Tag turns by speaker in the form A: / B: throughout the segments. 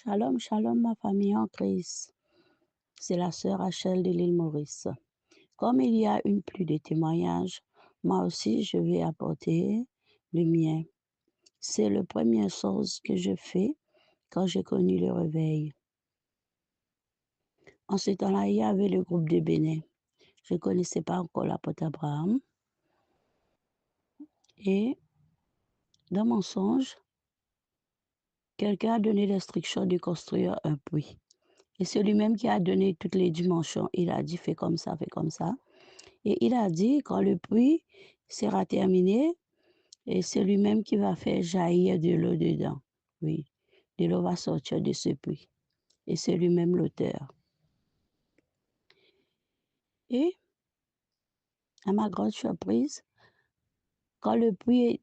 A: Shalom, shalom, ma famille en Christ. C'est la sœur Rachel de l'île Maurice. Comme il y a une pluie de témoignages, moi aussi je vais apporter le mien. C'est la première chose que je fais quand j'ai connu le réveil. En ce temps-là, il y avait le groupe de Bénin. Je ne connaissais pas encore l'apôtre Abraham. Et dans mon songe, quelqu'un a donné l'instruction de construire un puits. Et c'est lui-même qui a donné toutes les dimensions. Il a dit, fais comme ça, fais comme ça. Et il a dit, quand le puits sera terminé, et c'est lui-même qui va faire jaillir de l'eau dedans. Oui, de l'eau va sortir de ce puits. Et c'est lui-même l'auteur. Et, à ma grande surprise, quand le puits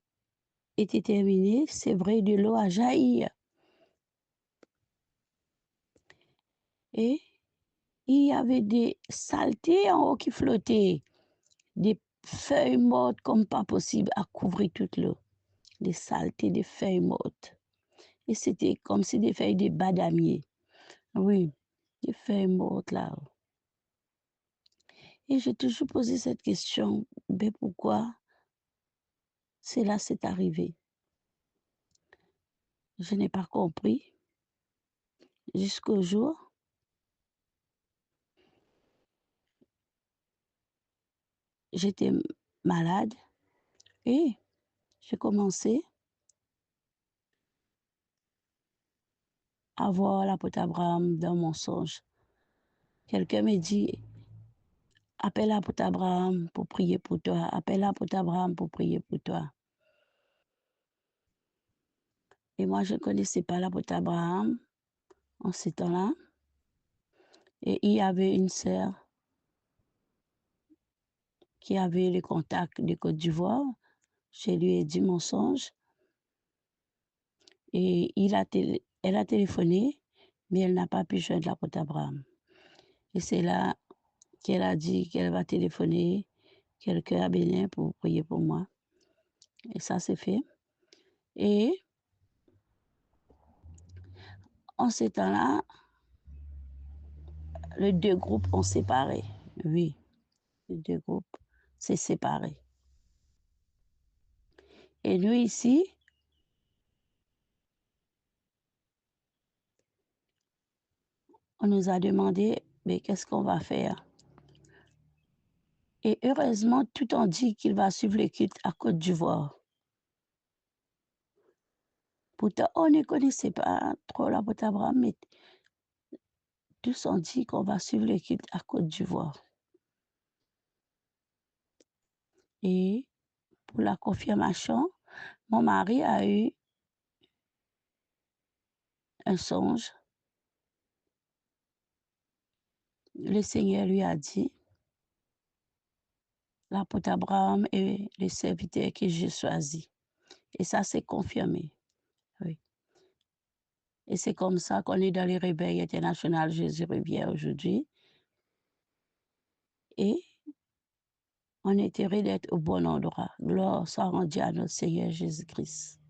A: était terminé, c'est vrai, de l'eau a jailli. Et il y avait des saletés en haut qui flottaient, des feuilles mortes comme pas possible à couvrir toute l'eau. Des saletés, des feuilles mortes. Et c'était comme si des feuilles de badamier. Oui, des feuilles mortes là. Et j'ai toujours posé cette question, mais pourquoi cela s'est arrivé? Je n'ai pas compris jusqu'au jour j'étais malade et j'ai commencé à voir l'apôtre Abraham dans mon songe. Quelqu'un me dit, appelle l'apôtre Abraham pour prier pour toi, appelle l'apôtre Abraham pour prier pour toi. Et moi, je ne connaissais pas l'apôtre Abraham en ce temps-là. Et il y avait une sœur qui avait le contact de Côte d'Ivoire. Je lui ai dit mon songe et elle a téléphoné, mais elle n'a pas pu joindre l'apôtre Abraham. Et c'est là qu'elle a dit qu'elle va téléphoner quelqu'un à Bénin pour prier pour moi. Et ça, c'est fait. Et en ce temps-là, les deux groupes ont séparé. Oui, les deux groupes s'est séparés. Et nous, ici, on nous a demandé, mais qu'est-ce qu'on va faire? Et heureusement, tout on dit qu'il va suivre le culte à Côte d'Ivoire. Pourtant, on ne connaissait pas trop l'apôtre Abraham, mais tous ont dit qu'on va suivre le culte à Côte d'Ivoire. Et pour la confirmation, mon mari a eu un songe. Le Seigneur lui a dit, l'apôtre Abraham est le serviteur que j'ai choisi. Et ça s'est confirmé. Oui. Et c'est comme ça qu'on est dans les réveils internationaux Jésus revient aujourd'hui. Et on est heureux d'être au bon endroit. Gloire soit rendue à notre Seigneur Jésus-Christ.